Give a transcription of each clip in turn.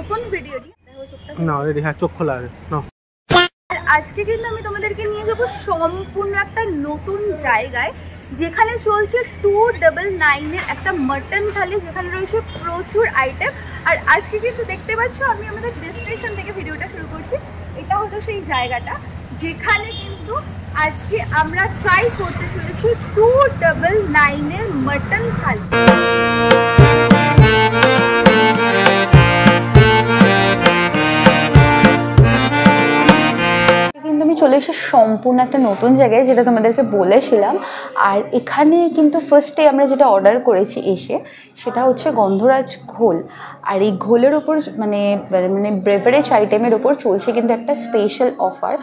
নতুন ভিডিও নিয়ে। না রেডি, হ্যাঁ চোখ খোলা আছে না। আর আজকে কিন্তু আমি তোমাদেরকে নিয়ে যাবো সম্পূর্ণ একটা নতুন জায়গায়, যেখানে চলছে 299-এর একটা মাটন থালি, যেখানে রয়েছে প্রচুর আইটেম। আর আজকে কিন্তু দেখতে পাচ্ছ আমি আমাদের ডেস্টিনেশন থেকে ভিডিওটা শুরু করছি। এটা হলো সেই জায়গাটা যেখানে কিন্তু আজকে আমরা ট্রাই করতে চলেছি 299-এর মাটন থালি। আমি চলে এসে সম্পূর্ণ একটা নতুন জায়গায়, যেটা তোমাদেরকে বলেছিলাম। আর এখানে কিন্তু ফার্স্টে আমরা যেটা অর্ডার করেছি এসে, সেটা হচ্ছে গন্ধরাজ ঘোল। আর এই ঘোলের ওপর মানে ব্রেভারেজ আইটেমের ওপর চলছে কিন্তু একটা স্পেশাল অফার।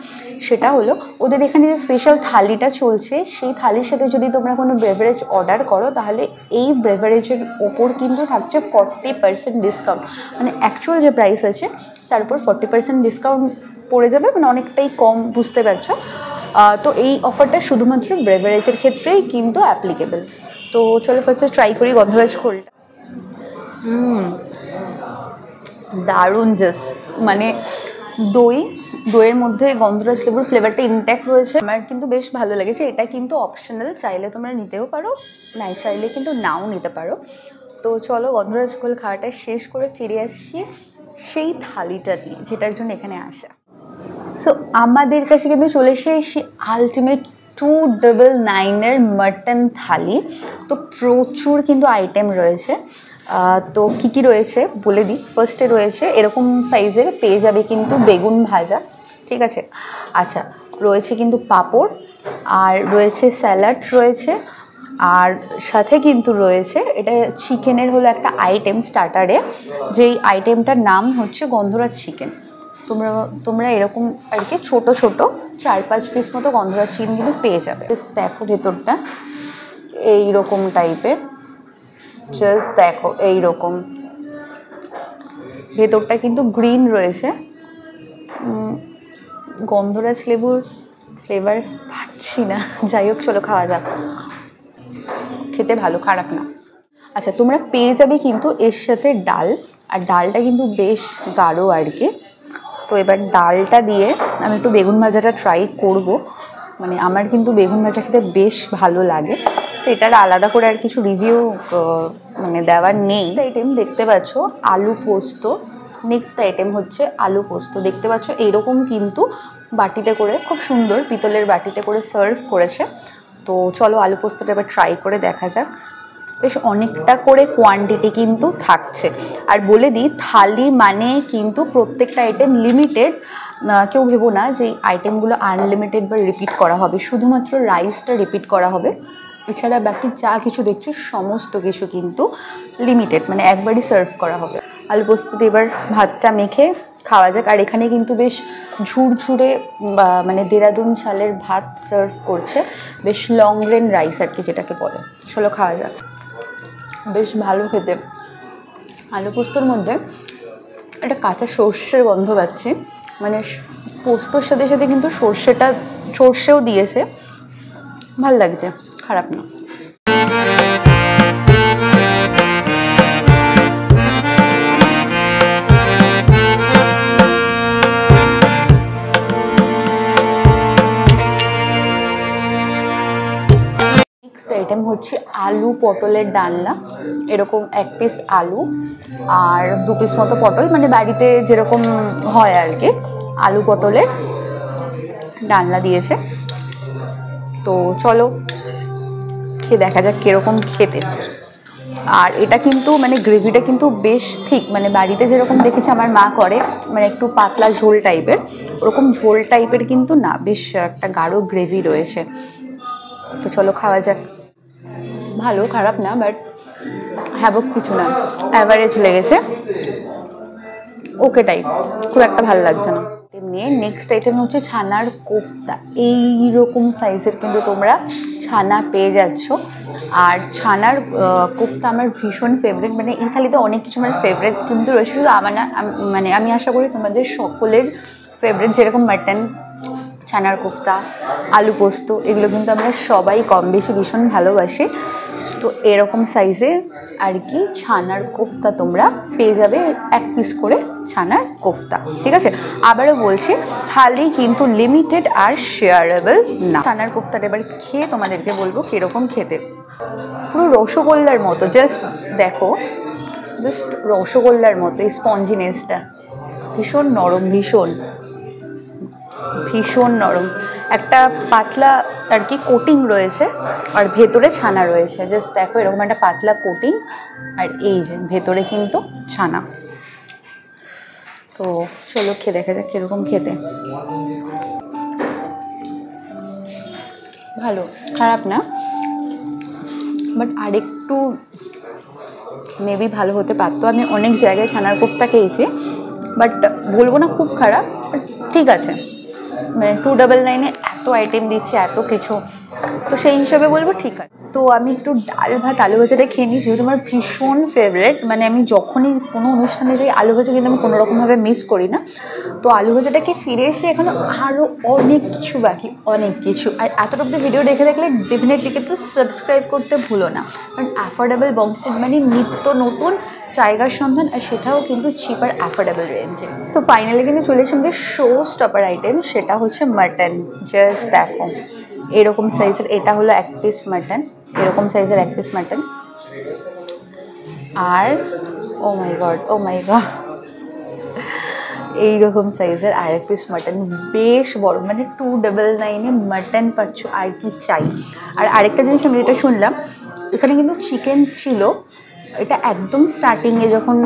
সেটা হলো ওদের এখানে যে স্পেশাল থালিটা চলছে, সেই থালির সাথে যদি তোমরা কোনো ব্রেভারেজ অর্ডার করো, তাহলে এই ব্রেভারেজের ওপর কিন্তু থাকছে 40% ডিসকাউন্ট। মানে অ্যাকচুয়াল যে প্রাইস আছে তার উপর 40% ডিসকাউন্ট পড়ে যাবে, মানে অনেকটাই কম, বুঝতে পারছো। তো এই অফারটা শুধুমাত্র ব্রেভারেজের ক্ষেত্রেই কিন্তু অ্যাপ্লিকেবল। তো চলো ফার্স্টে ট্রাই করি গন্ধরাজ ঘোলটা। দারুণ, জাস্ট মানে দইয়ের মধ্যে গন্ধরাজ লেবুর ফ্লেভারটা ইনট্যাক্ট রয়েছে। আমার কিন্তু বেশ ভালো লেগেছে। এটা কিন্তু অপশনাল, চাইলে তোমরা নিতেও পারো, নাই চাইলে কিন্তু নাও নিতে পারো। তো চলো গন্ধরাজ ঘোল খাওয়াটা শেষ করে ফিরে আসছি সেই থালিটা নিয়ে, যেটার জন্য এখানে আসা। সো আমাদের কাছে কিন্তু চলে এসে সেই আলটিমেট 299-এর মাটন থালি। তো প্রচুর কিন্তু আইটেম রয়েছে। তো কী কী রয়েছে বলে দিই। ফার্স্টে রয়েছে এরকম সাইজের, পেয়ে যাবে কিন্তু বেগুন ভাজা, ঠিক আছে। আচ্ছা, রয়েছে কিন্তু পাঁপড়, আর রয়েছে স্যালাড রয়েছে, আর সাথে কিন্তু রয়েছে এটা চিকেনের হলো একটা আইটেম স্টার্টারে, যেই আইটেমটার নাম হচ্ছে গন্ধরাজ চিকেন। তোমরা এরকম আর কি ছোটো ছোটো 4-5 পিস মতো গন্ধরাজ চিকেন কিন্তু পেয়ে যাবে। জাস্ট দেখো ভেতরটা এইরকম টাইপের, জাস্ট দেখো এইরকম ভেতরটা কিন্তু গ্রিন রয়েছে। গন্ধরাজ লেবুর ফ্লেভার পাচ্ছি না, যাই হোক চলো খাওয়া যাক। খেতে ভালো, খারাপ না। আচ্ছা, তোমরা পেয়ে যাবে কিন্তু এর সাথে ডাল, আর ডালটা কিন্তু বেশ গাঢ় আর কি। তো এবার ডালটা দিয়ে আমি একটু বেগুন ভাজাটা ট্রাই করব। মানে আমার কিন্তু বেগুন ভাজা খেতে বেশ ভালো লাগে। তো এটার আলাদা করে আর কিছু রিভিউ মানে দেওয়ার নেই। আইটেম দেখতে পাচ্ছ আলু পোস্ত। নেক্সট আইটেম হচ্ছে আলু পোস্ত, দেখতে পাচ্ছ এইরকম কিন্তু বাটিতে করে, খুব সুন্দর পিতলের বাটিতে করে সার্ভ করেছে। তো চলো আলু পোস্তটা এবার ট্রাই করে দেখা যাক। বেশ অনেকটা করে কোয়ান্টিটি কিন্তু থাকছে। আর বলে দিই, থালি মানে কিন্তু প্রত্যেকটা আইটেম লিমিটেড। কেউ ভেবো না যে আইটেমগুলো আনলিমিটেড বা রিপিট করা হবে, শুধুমাত্র রাইসটা রিপিট করা হবে। এছাড়া বাকি যা কিছু দেখছো সমস্ত কিছু কিন্তু লিমিটেড, মানে একবারই সার্ভ করা হবে। আলু পোস্ততে এবার ভাতটা মেখে খাওয়া যাক। আর এখানে কিন্তু বেশ ঝুরঝুরে মানে দেরাদুন চালের ভাত সার্ভ করছে, বেশ লং গ্রেন রাইস আর কি যেটাকে বলে। চলো খাওয়া যাক। বেশ ভালো খেতে। আলু পোস্তর মধ্যে একটা কাঁচা সর্ষের গন্ধ পাচ্ছি, মানে পোস্তর সাথে সাথে কিন্তু সর্ষেও দিয়েছে, ভাল লাগছে, খারাপ না। আইটেম হচ্ছে আলু পটলের ডালনা। এরকম 1 পিস আলু আর 2 পিস মতো পটল, মানে বাড়িতে যেরকম হয় আর কি, আলু পটলের ডালনা দিয়েছে। তো চলো খেয়ে দেখা যাক কিরকম খেতে। আর এটা কিন্তু মানে গ্রেভিটা কিন্তু বেশ ঠিক, মানে বাড়িতে যেরকম দেখেছি আমার মা করে, মানে একটু পাতলা ঝোল টাইপের, ওরকম ঝোল টাইপের কিন্তু না, বেশ একটা গাঢ় গ্রেভি রয়েছে। তো চলো খাওয়া যাক। ভালো, খারাপ না, বাট হ্যাভক কিছু না, অ্যাভারেজ লেগেছে, ওকে টাইপ, খুব একটা ভালো লাগছে না। তেমনি নেক্সট আইটেম হচ্ছে ছানার কোফতা। এইরকম সাইজের কিন্তু তোমরা ছানা পেয়ে যাচ্ছ। আর ছানার কোফতা আমার ভীষণ ফেভারিট, মানে এই থালিতে অনেক কিছু আমার ফেভারিট কিন্তু রয়েছে, শুধু আমার না, মানে আমি আশা করি তোমাদের সকলের ফেভারিট, যেরকম মাটন, ছানার কোফতা, আলু পোস্ত, এগুলো কিন্তু আমরা সবাই কম বেশি ভীষণ ভালোবাসি। তো এরকম সাইজের আর কি ছানার কোফতা তোমরা পেয়ে যাবে 1 পিস করে ছানার কোফতা। ঠিক আছে, আবারও বলছি থালি কিন্তু লিমিটেড আর শেয়ারেবল না। ছানার কোফতাটা এবার খেয়ে তোমাদেরকে বলবো কিরকম খেতে। পুরো রসগোল্লার মতো, জাস্ট দেখো, জাস্ট রসগোল্লার মতো এই স্পঞ্জিনেসটা, ভীষণ নরম, ভীষণ ভীষণ নরম। একটা পাতলা আর কি কোটিং রয়েছে আর ভেতরে ছানা রয়েছে, জাস্ট দেখো এরকম একটা পাতলা কোটিং আর এই যে ভেতরে কিন্তু ছানা। তো চলো খেয়ে দেখা যাক কিরকম খেতে। ভালো, খারাপ না, বাট আরেকটু মেবি ভালো হতে পারতো। আমি অনেক জায়গায় ছানার কোফতা খেয়েছি, বাট বলবো না খুব খারাপ, বাট ঠিক আছে। মানে 299-এ এত আইটেম দিচ্ছে, এত কিছু, তো সেই হিসাবে বলবো ঠিক আছে। তো আমি একটু ডাল ভাত আলু ভাজাটা খেয়ে নিই, যেহেতু আমার ভীষণ ফেভারেট। মানে আমি যখনই কোনো অনুষ্ঠানে যাই আলু ভাজা কিন্তু আমি কোনোরকমভাবে মিস করি না। তো আলু ভাজাটাকে ফিরে এসে এখনও আরও অনেক কিছু বাকি, অনেক কিছু। আর এতটা অব্দি ভিডিও দেখে দেখলে ডেফিনেটলি কিন্তু সাবস্ক্রাইব করতে ভুলো না, কারণ অ্যাফোর্ডেবল বংফুড মানে নিত্য নতুন জায়গার সন্ধান, আর সেটাও কিন্তু চিপ আর অ্যাফোর্ডেবল রেঞ্জে। সো ফাইনালি কিন্তু চলে এসে আমাদের শো স্টপার আইটেম, সেটা হচ্ছে মাটন। জাস্ট দেখো এরকম সাইজের, এটা হলো 1 পিস মাটন, এরকম সাইজের 1 পিস মাটন। আর ও মাই গড, ও মাই গড, এইরকম সাইজের আর 1 পিস মাটন, বেশ বড়। মানে 299-এ মাটন পাচ্ছ, আর কি চাই। আর আরেকটা জিনিস আমি যেটা শুনলাম, এখানে কিন্তু চিকেন ছিল। এটা একদম স্টার্টিংয়ে যখন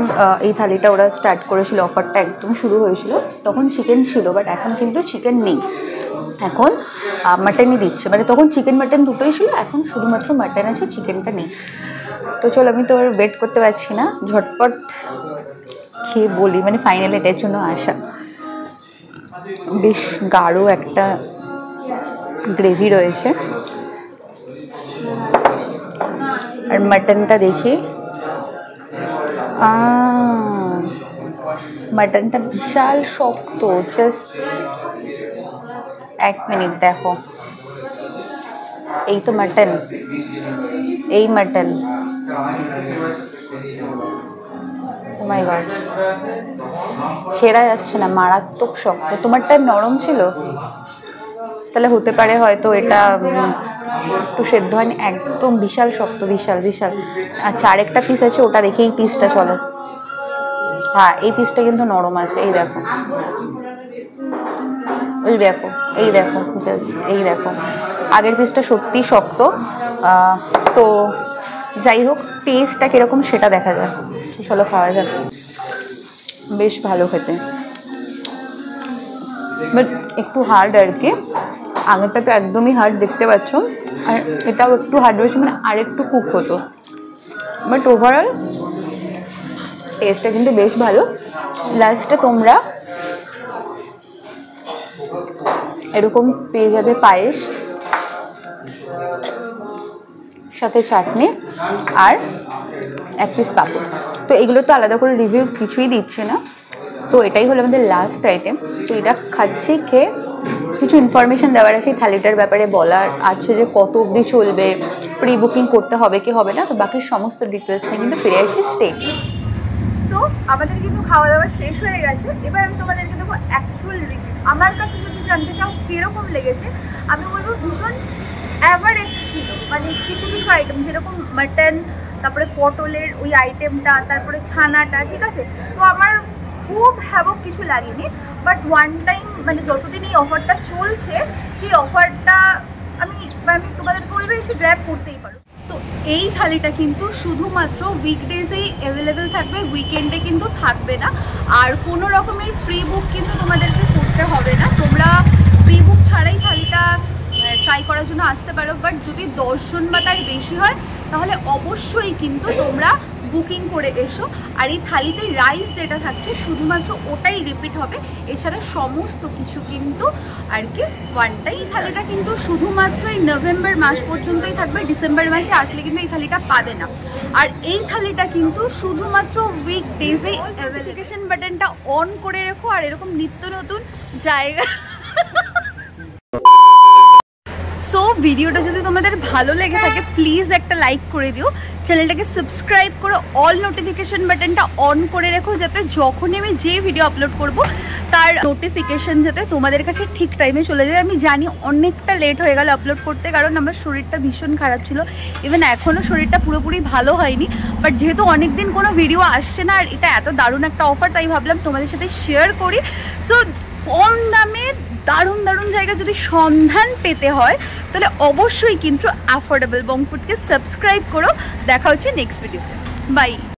এই থালিটা ওরা স্টার্ট করেছিল, অফারটা একদম শুরু হয়েছিল, তখন চিকেন ছিল, বাট এখন কিন্তু চিকেন নেই, এখন মাটনই দিচ্ছে। মানে তখন চিকেন মাটন দুটোই ছিল, এখন শুধুমাত্র মাটন আছে, চিকেনটা নেই। তো চলো, আমি তো আর ওয়েট করতে পারছি না, ঝটপট খেয়ে বলি। মানে ফাইনালি এটার জন্য আসা। বেশ গাঢ় একটা গ্রেভি রয়েছে, আর মাটনটা দেখি, মাটনটা বিশাল শক্ত। জাস্ট 1 মিনিট দেখো, এই তো মাটন, এই মাটন, ও মাই গড, ছেঁড়া যাচ্ছে না, মারাত্মক শক্ত। তোমারটা নরম ছিল, তাহলে হতে পারে হয়তো এটা একটু সেদ্ধ হয়নি, একদম বিশাল শক্ত, বিশাল বিশাল। আচ্ছা, আরেকটা পিস আছে, ওটা দেখি, এই পিসটা চলো। হ্যাঁ, এই পিসটা কিন্তু নরম আছে, এই দেখো, এই দেখো, এই দেখো, জাস্ট এই দেখো। আগের পিসটা সত্যি শক্ত। তো যাই হোক, টেস্টটা কীরকম সেটা দেখা যায়। চলো খাওয়া যাক। বেশ ভালো খেতে, বাট একটু হার্ড আর কি। আগেরটা তো একদমই হার্ড দেখতে পাচ্ছ, আর এটাও একটু হার্ড রয়েছে, মানে আরেকটু কুক হতো। বাট ওভারঅল টেস্টটা কিন্তু বেশ ভালো। লাস্টে তোমরা এরকম পেয়ে যাবে পায়েস, সাথে চাটনি আর 1 পিস পাপড়। তো এগুলো তো আলাদা করে রিভিউ কিছুই দিচ্ছে না। তো এটাই হলো আমাদের লাস্ট আইটেম। তো এটা খাচ্ছি, খেয়ে কিছু ইনফরমেশন দেওয়ার আছে, থালিটার ব্যাপারে বলার আছে যে কত অবধি চলবে, প্রি বুকিং করতে হবে কি হবে না। তো বাকি সমস্ত ডিটেলস নিয়ে কিন্তু ফিরে আসি স্টে। সো আমাদের কিন্তু খাওয়া দাওয়া শেষ হয়ে গেছে, এবার আমি তোমাদেরকে দেবো অ্যাকচুয়াল রিভিউ। আমার কাছে যদি জানতে চাও কীরকম লেগেছে, আমি বলবো ভীষণ অ্যাভারেজ ছিল। মানে কিছু কিছু আইটেম যেরকম মাটন, তারপরে পটলের ওই আইটেমটা, তারপরে ছানাটা, ঠিক আছে। তো আমার খুব হ্যাভক কিছু লাগেনি, বাট ওয়ান টাইম মানে যতদিন এই অফারটা চলছে, সেই অফারটা আমি তোমাদেরকে বলবো এসে গ্র্যাব করতেই পারো। তো এই থালিটা কিন্তু শুধুমাত্র উইকডেজেই অ্যাভেলেবেল থাকবে, উইকেন্ডে কিন্তু থাকবে না। আর কোনো রকমের প্রি বুক কিন্তু তোমাদেরকে করতে হবে না, তোমরা প্রি বুক ছাড়াই থালিটা ট্রাই করার জন্য আসতে পারো। বাট যদি 10 জন বা তার বেশি হয়, তাহলে অবশ্যই কিন্তু তোমরা বুকিং করে এসো। আর এই থালিতে রাইস যেটা থাকছে শুধুমাত্র ওটাই রিপিট হবে, এছাড়া সমস্ত কিছু কিন্তু আর কি ওয়ানটাই। এই থালিটা কিন্তু শুধুমাত্র এই নভেম্বর মাস পর্যন্তই থাকবে, ডিসেম্বর মাসে আসলে কিন্তু এই থালিটা পাবে না। আর এই থালিটা কিন্তু শুধুমাত্র উইকডেজে। নোটিফিকেশন বাটনটা অন করে রেখো, আর এরকম নিত্য নতুন জায়গা। সো ভিডিওটা যদি তোমাদের ভালো লেগে থাকে প্লিজ একটা লাইক করে দিও, চ্যানেলটাকে সাবস্ক্রাইব করো, অল নোটিফিকেশন বাটনটা অন করে রেখো যাতে যখনই আমি যে ভিডিও আপলোড করব তার নোটিফিকেশন যাতে তোমাদের কাছে ঠিক টাইমে চলে যায়। আমি জানি অনেকটা লেট হয়ে গেল আপলোড করতে, কারণ আমার শরীরটা ভীষণ খারাপ ছিল, ইভেন এখনও শরীরটা পুরোপুরি ভালো হয়নি, বাট যেহেতু অনেক দিন কোনো ভিডিও আসছে না আর এটা এত দারুণ একটা অফার, তাই ভাবলাম তোমাদের সাথে শেয়ার করি। সো কম দামে দারুণ দারুণ জায়গা যদি সন্ধান পেতে হয় তাহলে অবশ্যই কিন্তু অ্যাফোর্ডেবল বং ফুডকে সাবস্ক্রাইব করো। দেখা হচ্ছে নেক্সট ভিডিওতে, বাই।